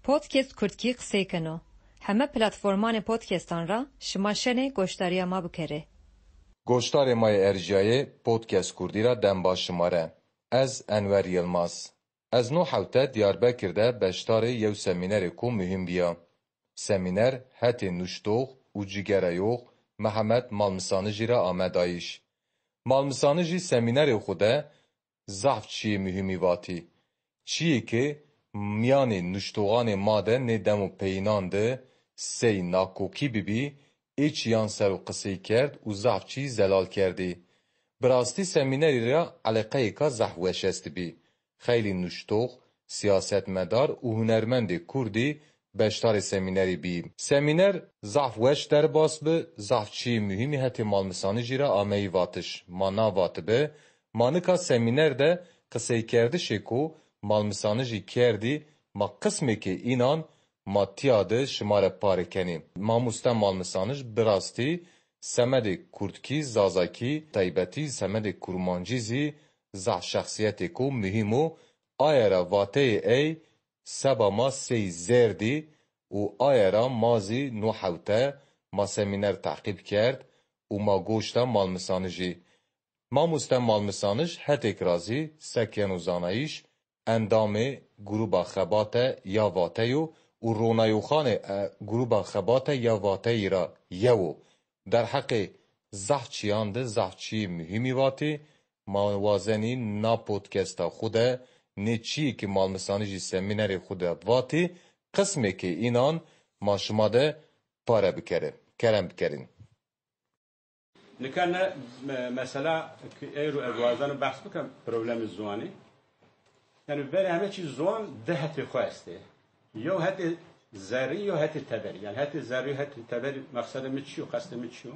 پودکست کردکی قصه کنو. همه پلتفرمان پودکستان را شما شنه گوشتاری ما بکره. گوشتار مای ارجای پودکست کردی را دنبال شماره. از انور یلماز. از نو حوته دیاربکر ده بشتار یو سمینر کو مهم بیا. سمینر هتی نوشتوغ و جیگرایوغ محمد مالمسانجی را آمدایش. مالمسانجی سمینر خوده ضعف چی مهمی واتی. چیه که میان نوشتوغان ماده ندم و پینانده سی ناکوکی ببی ایچ یان سر و قصی کرد و ضعف چی زلال کردی. براستی سمینری را علاقه که زحوش است بی. خیلی نوشتوغ، سیاست مدار و هنرمند کردی بشتار سمینری بی. سمینر زحوش در باس به زحف چی مهمی هتی مالمسانی را آمهی واتش. مانا وات به مانکا سمینر ده قصی کرده شکو مالمسانی کردی ما قسمی که اینان ما تیاده شماره پاره کنیم. ما مستم مالمسانج براستی سمد کردکی زازاکی تایبتی سمد کرمانجیزی زع شخصیت کو مهمو آیرا واته ای سبا ما سی زردی و آیرا مازی نو حوته ما سمینر تعقیب کرد و ما گوشتا مالمسانجی. ما مستم مالمسانج هتک رازی سکین و زانایش اندام گروبا خباته یا واته و رونایوخان گروبا خباته یا واته را یو در حق زحچیان ده زحچی مهمی واتی موازنی نا پودکستا خوده نیچی که مالمسانی سمینر خوده واتی قسمی که اینان ما شما ده پاره بکرین کرم بکرین. نکن مثلا ایرو ادوازان بحث بکن پروبلم زوانی یعنی برای همه چیز زوان ده هتی خواسته یا هتی زری یا هتی تبری یعنی هتی زری هتی تبری مقصد می چیو قصد می چیو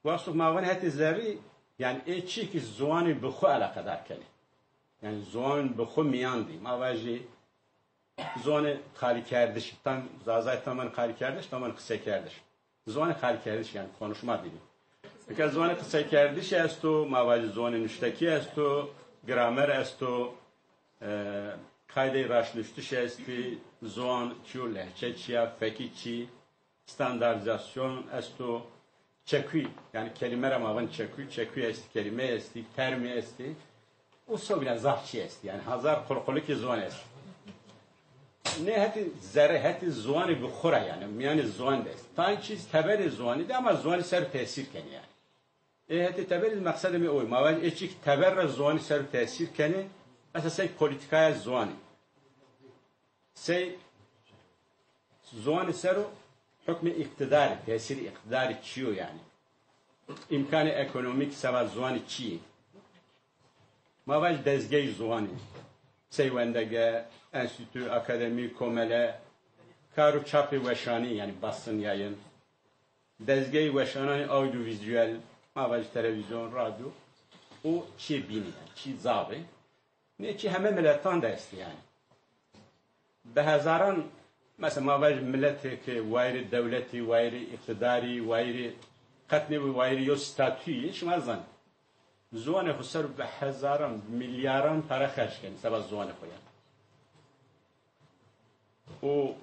واسه ماوان هتی زری یعنی ای چی که زوانی بخو علاقه دار کنی یعنی زوان بخو میاندی ماواجی زوان خالی کردش tam زازای تمام خالی کردش تمام قصه کردش زوان خالی کردش یعنی konuşma dili که زوان قصه کردش است تو ماواجی زوان نشتکی است تو گرامر است تو قاعده راشنشتش است زوان چیو لهجه چیا فکی چی standartizasyon است تو çekwi yani kelimeler ama çekwi است kelime است termi است o sonra zahçi است yani hazar korkuluk zvan است ne hati zerre hati zvanı bu khura yani zvan است ta çiz teber zvanı da ama zvanı ser tesir keni yani hati teber maksada mi oy maval eçik teber zvanı ser tesir keni esas politikaya zvanı sey zvanı seru hükmü iktidar tesir iktidar çiyo yani imkanı ekonomik sava zvanı çiye maval dezgey zvanı seywendege enstitü akademi komele karu çapı veşani yani basın yayın dezgey veşani audiovizüel maval televizyon radyo o çi bini çi zavi ne çi heme milletan da esti yani behazaran mesela maval milleti ki vayri devleti vayri iktidari vayri قتنی و وایری و ستاتویی شما زن زوان خسر به هزاران میلیاران پاره خرج کنی سبب زوان خویان و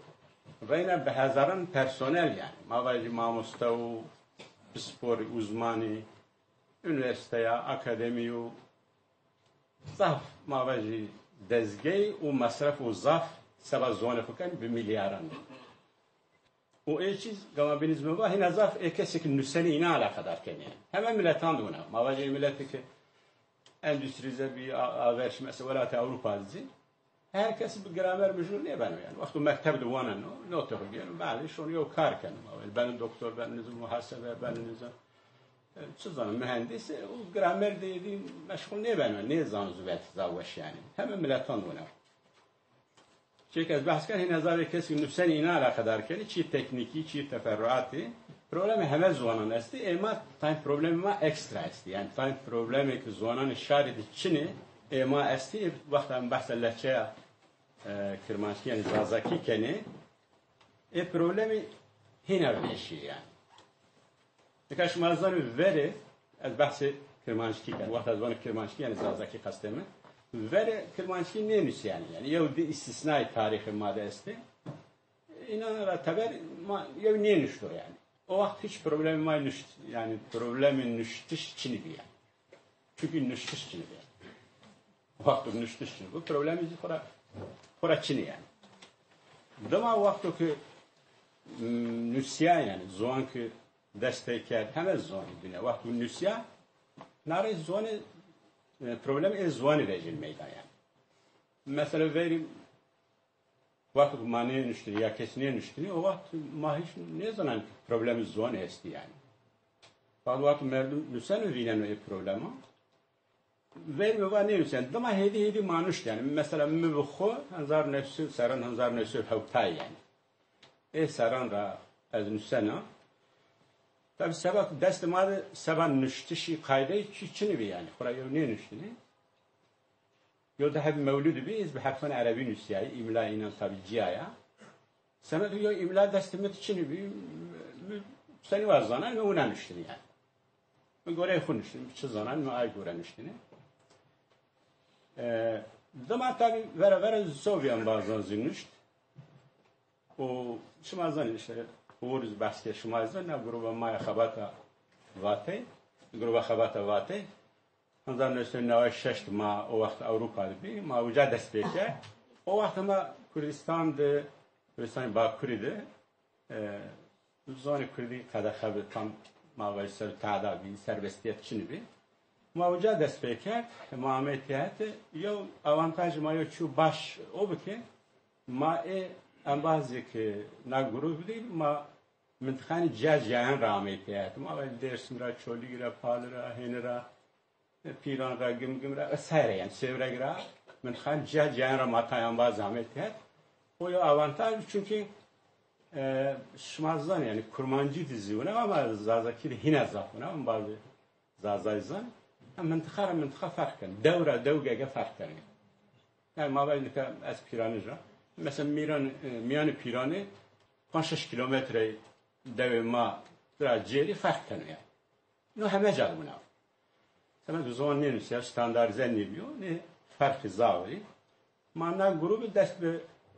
راینا به هزاران پرسونل یعنی ماوجی ماموستا و سپور uzmanı üniversiteye akademi و zaf mavaji dezgey و masraf و zaf سبب زوان خویان به میلیاران و ای چیز گامابینیز مبا هی نظاف ای کسی که نسلی اینا علاقه دار کنه همه ملتان دونه مواجه ملتی که اندوستریزه بی آورش مثل ولایت اروپا زی هر کسی به گرامر مجبور نیبنو یعنی وقتی مکتب دوانه نو تخوگین بله شون یو کار کنم بن دکتر بن نظم محاسبه بن نظم چیزان مهندس و گرامر دیدی مشغول نیبنو نه زانزوبت زاوش یعنی همه ملتان دونه چه از بحث کنه نظر کسی نفسانی اینا علاقه دار کنه چی تکنیکی چی تفرعاتی پروبلم همه زوانان است اما تایم پروبلم ما اکسترا است یعنی تایم پروبلمی که زوانان شارد چنه اما است وقتی هم بحث لچه کرمانشکی یعنی زازاکی کنه ای پروبلمی هینا بنشی یعنی یکاش مرزان وره از بحث کرمانشکی کنه وقتی از وان کرمانشکی یعنی زازاکی قصدمه Vere Kirmanski neymiş yani? Yani Yahudi istisnai tarihi madde esti. İnanırlar tabi ya niye nüştür yani? O vakit hiç problemi var nüşt yani problemin nüştüş çini bir yani. Çünkü nüştüş çini bir yani. O vakit nüştüş çini. Bu problemimiz kora çini yani. Dama vakti ki nüsya yani zoan ki desteker hemen zoan dünya. Vakti nüsya nare zoanı problem zoanı vecil meydan yani. Mesela verim vakti maniye nüştü ya kesniye nüştü o vakti mahiş ne zaman problemi zoan esti yani. Fakat vakti merdum nüsen vinen o problemi. Verim var ne nüsen. Dama hedi manuş yani. Mesela mübükhü hanzar nefsü saran hanzar nefsü havtay yani. Saran ra az nüsena. Tabi sebep dest madı seban nüştüşi kaydı çini bir yani. Kuraya ne nüştü ne? Yolda hep mevlüdü biz bir harfan Arabi nüsyayı imla inan tabi cihaya. Sana diyor imla destimet çini bir seni var zanan ve ona nüştü yani. Göre konuştu. Çi zanan ve ay göre nüştü ne? Dama tabi vere Sovyen bazen zünüşt. O şimazdan işte uğuruz bahsediyor şimazdan ne gruba maya xabata vate gruba xabata vate ondan sonra ne şaşt ma o vakit Avrupa'da bir ma uca desteker o vakit ma Kürdistan'da Kürdistan Bakü'de zone Kürdi kadar xabı tam ma vayser taada bir serbestiyet çini bir ma uca desteker muameliyat yo avantaj ma yo şu baş o bu ki ma ام بعضی که نه گروه بودیم ما منطقه جان رامیته ما ولی درس میرا چولی گرا پال را هن را پیران را گم را سایره یعنی سیوره گرا منطقه جان را ماتایم باز رامیته o ya avantaj çünkü şmazdan yani kurmancı diziyorlar ama zazaki de hine zafına ama bazı zazayzan منطقه fark kan devge fark kan yani ma veli ki az piranıca mesela Miyan Pirani 5 kilometre devema traceri fark tanıyor. No heme calmına. Sana bu zaman ne nüsya standartize ediyor ne farkı zavi. Mana grubu dest bir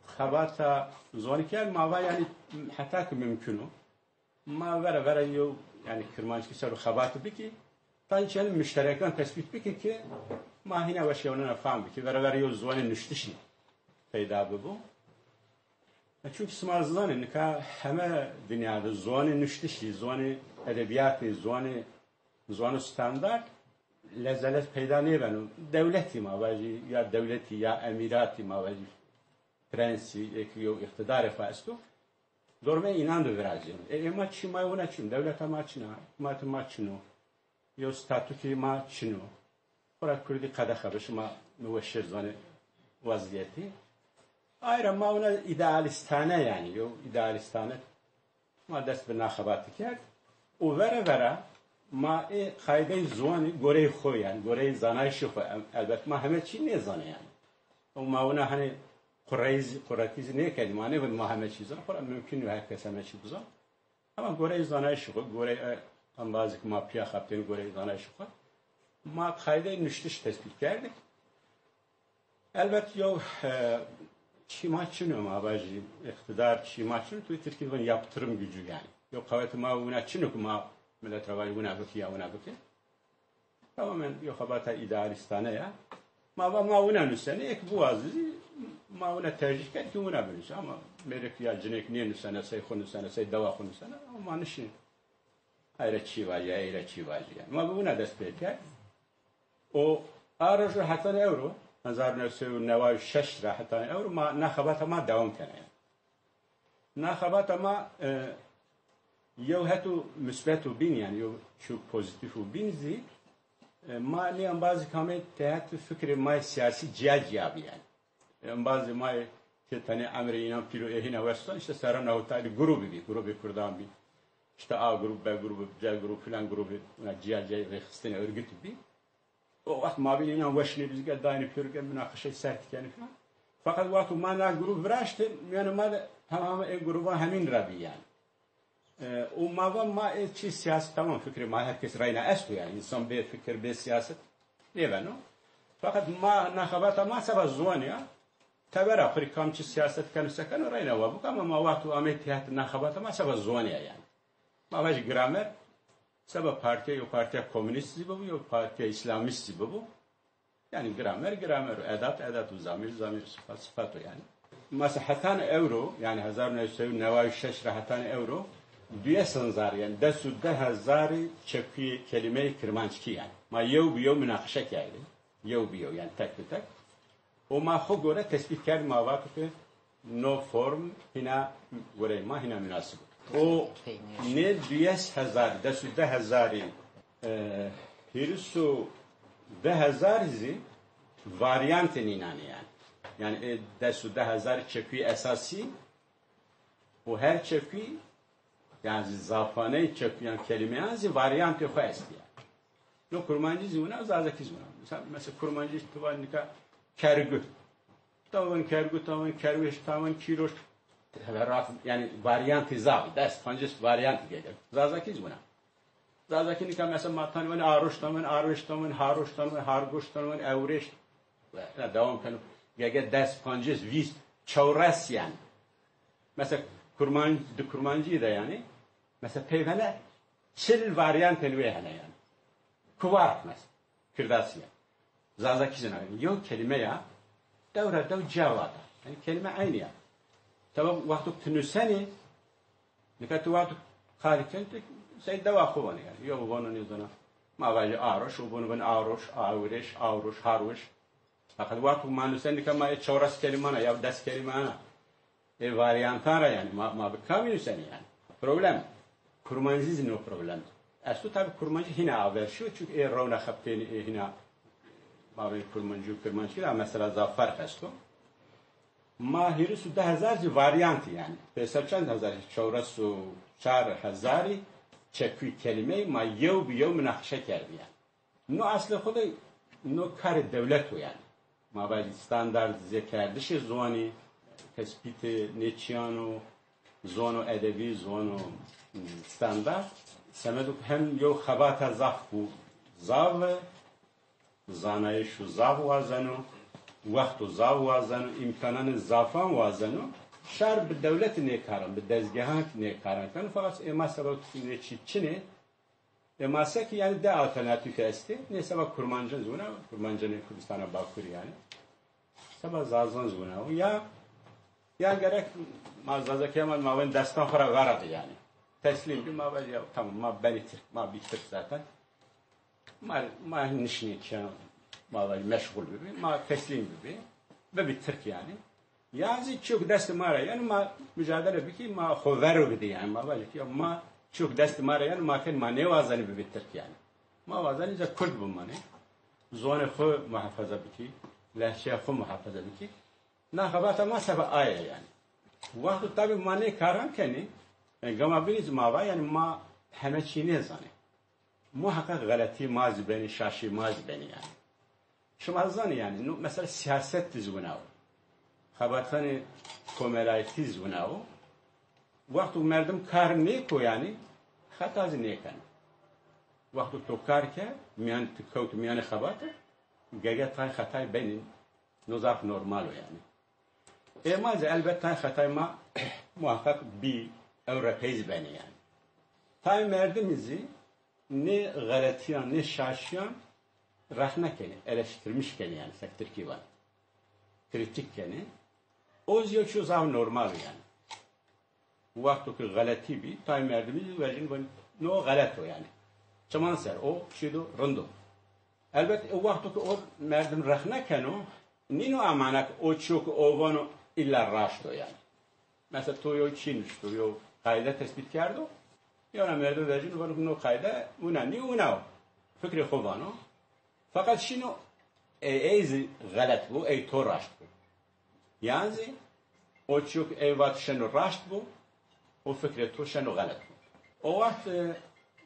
xabata zonikel ma yani hatta ki mümkün o. Ma vere yo yani Kırmançki saru xabatı biki tançel müşterekan tespit biki ki ma hine ve şeyona faham biki vere yo zoni nüştişi. Peyda bu. Çünkü smazlanın ka heme dünyada zoni nüştişi, zoni edebiyatı, zoni standart lezzet peyda ne benim devleti mavacı ya devleti ya emirati mavacı prensi ekiyo iktidar fasto dorme inandı virajın. Ama çima ona çim devlet ama çina, matemaçino. Yo statüki ma çino. Ora kurdi kada xabışma müveşşir zoni vaziyeti. Ayrıca ma ona idealistane yani yo idealistane ma dest bir naxabatı kerd. O vere ma kayde zuani gore xo yani gore zanayşı xo elbet ma heme çi ne zanı yani. O ma ona hani Kuratiz ne kelimane ve ma heme çi zanı falan mümkün herkes heme çi buzan. Ama gore zanayşı xo gore ambazık ma piya xapten gore zanayşı xo ma kayde nüştüş tespit kerdik. Elbet yo çimaçını ama bazı iktidar çimaçını tu Türkiye'nin yaptırım gücü yani. Yok kavati ma una çinu kuma millet ravayı una bakı. Tamamen yok habata idealistane ya. Ma una nüsene ek bu azizi ma una tercih ket ki una bölüş ama merek ya cinek niye nüsene say konu nüsene say dava konu nüsene ama nişin. Ayra çivacı yani. Ma bu una despeke. O aracı hatta euro 1996 را حتی اور ما نخبات ما دوام کنه نخبات ما یو هتو مثبت و بین یعنی یو شو پوزیتیف و بین زی ما نیام بعضی کمی تحت فکر ما سیاسی جیابی یعنی بعضی ما که تنی امر اینا پیرو اینا وستان işte سران اوتای grubu kurdam bir işte A grubu B grubu C grubu filan grubu ona ciğerci ve xistine örgüt bir o vakit mabiliğine ulaşını biz gel dayanı pürgen münakaşa sertken falan. Fakat vakit mana grup vraştı yani ma tamamen gruba hemin rabi yani. O ma çi siyaset tamam fikri ma herkes rayna estu yani insan bir fikir bir siyaset ne ben o. فقط ما نخبات ما سبب زوانیا تبر آفریقا چه سیاست کنه سکن و رای نواب که ما وقت و آمیت هات نخبات ما سبب زوانیا یعنی ما باش گرامر سبب پارتی کمونیستی ببو یا پارتی اسلامیستی ببو یعنی گرامر و ادات و زمیر صفات یعنی مثلا حتی اورو یعنی 1996 حتی اورو 200,000 yani ده هزار çepi kelime kirmançki yani. Ma yev biyo münakşa geldi. Yev biyo yani tek bir tek. O ma xo göre tespit kerd ma vakit no form hina göre ma hina münasip. O ne 200,000 de hezari hirisu de hezarizi varyantın inanı yani. Yani de hezar çepi esası o her çepi yani zafane çekilen kelimeyi varyantı khoyst yani. No kurmancı zuna zazaki zuna. Mesela kurmancı tuvanika kergü. Tavan kerveş, tavan kiloş. Yani varyantı zav. Ders pancıs varyantı gelir. Zazaki zuna. Zazaki nika mesela matan ve aruş tavan, haruş tavan, harguş tavan, evreş. Devam kanı. Gege ders pancıs vis çavras yani. Mesela kurmancı da yani. Mesela peyvene çil varyant elve yani. Kuvarak mesela. Kırdasiye. Zazaki zina. Yok kelime ya. Devre cevada. Yani kelime aynı ya. Tabi vakti tünüseni nikati vakti khaliken sayı deva kuvani yani. Yok bunu ne zona. Ma vali aruş, bunu ben aruş, avruş, haruş. Fakat vakti manüsen nikama çavras kelimana ya des kelimana. Varyantara yani. Ma bekamünüseni yani. Problem. Kurmancı no problem. Aslında tabi kurmancı hina averşiyor çünkü ravna xapteni hina mavi kurmancı la mesela zafer kasto. Mahiri su 10,000 varyantı yani. Mesela çand hazar çavrasu 4,000 çekü kelime ma yev bi yev münakşa kerdi yani. No aslı xuda no kar devlet o yani. Ma bazı standart zekardiş zoni tespit neçiyano zono edebi zono standart semeduk hem yo xabata zafu zav zanayşu zav vazanu vaktu zav vazanu imkanan zafan vazanu şar bir devlet ne karan bir dezgahan ne karan kan fakat ema sebep ne çine ema ki yani de alternatif esti ne sebep kurmancı zuna kurmancı ne Kürdistan'a bakır yani sebep zazan zuna ya gerek mazzaza kemal maven destan fara garadı yani teslim bir mavel ya tamam ma benitir ma bitir zaten ma nişni ki mavel meşgul bir ma teslim bir ve bitir yani yazı çok dest mara yani ma mücadele bir ki ma xoveru bir yani mavel ki ma çok dest mara yani ma ken ma ne vazani bir bitir yani ma vazani za Kürt bu mane zone xo muhafaza bir ki lehçe xo muhafaza bir ki na xabata ma sebe aya yani وقت tabi mane karan keni gama biniz mava yani ma همه چی نزانه محقق غلطی ماز بینی شاشی ماز بینی yani شما زنی yani مثلا siyaset zunao خبرتن کومرایتی zunao وقت مردم کار نیکو yani خطا نیکن وقت تو کار که میان تکوت میان خبرت گگه تای خطای بینی نظاف نورمالو yani Emaz elbette xatay ma muhakkak bir Avrupa'yız beni yani. Tabi merdimizi ne galatiyan ne şaşiyan rahne keni, eleştirmiş keni yani Türkiye var. Kritik keni. O ziyo şu zaman normal yani. Bu vakti ki galati bir tabi merdimizi vecin bu no galat o yani. Çaman ser o şeydo rondo. Elbette o vakti ki o merdim rahne keni nino amanak o çok ovano illa raşto yani. Mesela toyo çinmiş, toyo kayda tespit kerdo. Yani merdum vecin var no kayda unani unao. Fikri xovano. Fakat şino eyzi galat bu, ey to raşt bu. Yani o çok eyvat şeno raşt bu, o fikri to şeno galat bu. O vakit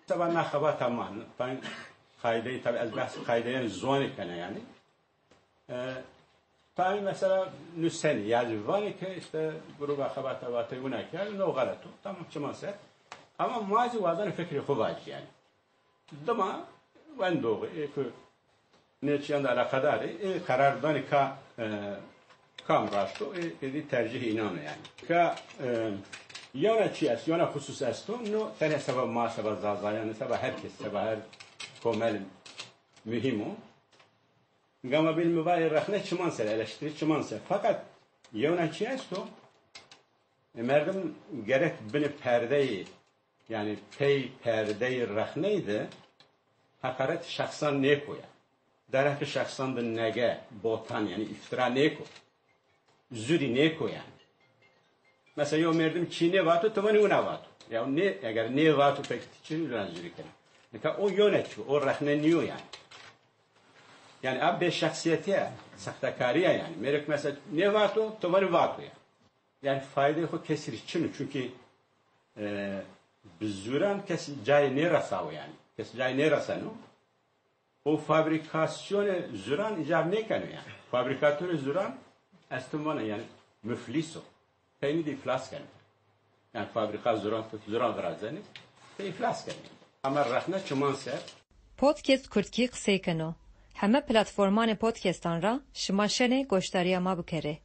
tabi nakhabat aman. Ben kaydeyi tabi az bahs kaydeyi zoni kana yani. Tabi mesela nüseni yani var ki işte gruba xabata vatı buna ki no galato tamam çımasa ama muazı vazan fikri xuvacı yani. Dama ben doğru ki نچیان در alakadari karardani ka kam rasto edi tercih inanı yani. Ka yana çi est, yana husus est no tane sebab ma sebab zazayan sebab herkes sebab her komel mühim o. Gama bil mübayir rahne çıman ser eleştiri çıman ser. Fakat yana çi est o merdim gerek beni perdeyi yani pey perdeyi rahneydi hakaret şahsan ne koyar? Derek şahsan da nege botan yani iftira ne koy? Züri ne koy yani? Mesela yo merdim Çin'e vatı tamani una vatı. Ya ne eğer ne vatı pek Çin'e ulan züri kenar. Nika o yönetiyor, o rahneniyor yani. Yani abi şahsiyetiye, sahtakariye yani. Merek mesela ne vatı tamani vatı yani. Yani faydayı o kesir için çünkü bizzuran kes cay ne rasav yani. Kes cay ne rasano? O fabrikasyonu züran icab ne kanıyor yani. Fabrikatörü züran estimana yani müfliso. Peyni de iflas kanıyor. Yani fabrika züran grazeni pe iflas kanıyor. Ama rahna çuman ser. Podcast Kurtki qsey keno. Heme platforman podcastan ra şima şenê goşdariya ma bikere.